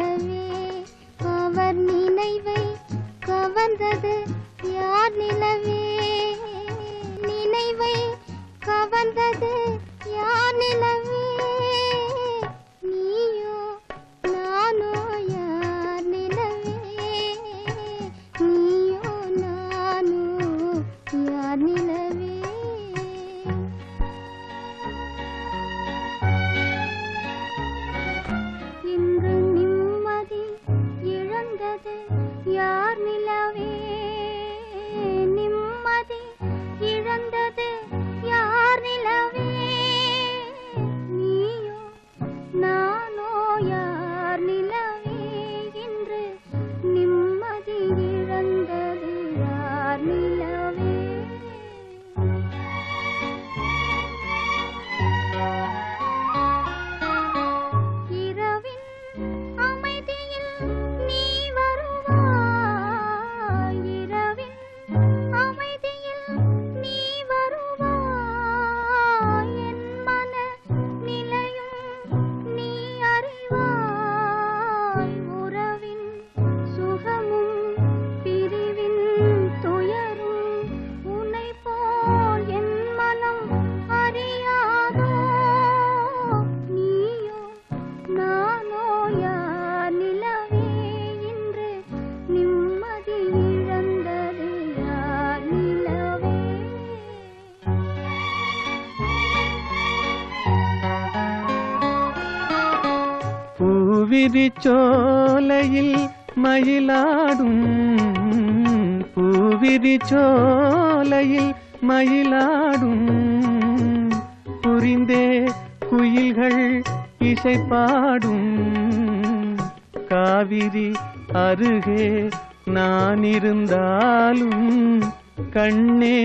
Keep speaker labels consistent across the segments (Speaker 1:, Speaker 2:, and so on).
Speaker 1: நிலவே அவர் நினைவை கவர்ந்தது யார் நிலவே நினைவை கவர்ந்தது யார் நிலவே நீயோ நானோ யார் நிலவே நீயோ நானோ யார் நிலவே இன்று நிம்மதி இழந்தது யார் நிலவே நிம்மதி இழந்தது யார் நிலவே நீயோ நானோ யார் நிலவே இன்று நிம்மதி இழந்தது யார் நிலவே இரவின் அமைதியில் நீ வருவாய் இரவின் அமைதியில் நீ வருவாய் என் மன நிலையும் நீ அறிவாய் உறவின் சுகமும் பிரிவின் துயரும் உன்னை போல் என் மனம் அறியாதோ நீயோ நானோ யார் நிலவே இன்று நிம்மதி இழந்தது யார் நிலவே
Speaker 2: பூவிரிச்சோலையில் மயிலாடும் பூவிரிச்சோலையில் மயிலாடும் புரிந்தே குயில்கள் இசை பாடும் காவிரி அருகே நான் இருந்தாலும் கண்ணே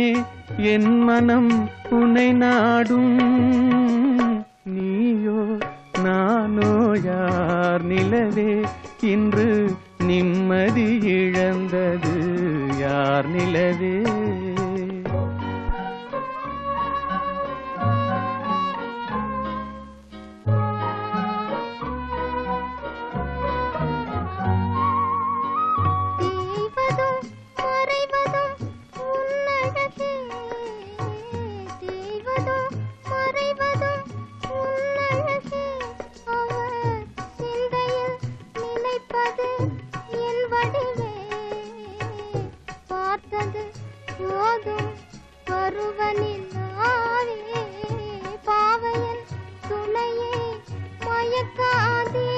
Speaker 2: என் மனம் உன்னை நாடும் நீயோ நானோ யார் நிலவே இன்று நிம்மதி இழந்தது யார் நிலவே
Speaker 1: தேய்வதும் மறைவதும் உன்னழகே தேய்வதும் மறைவதும் உன்னழகே அவர் சிந்தையில் நினைப்பது என் வடிவே பார்த்தது போதும் பருவனில்லாவே பாவையன் துணையே மயக்காதே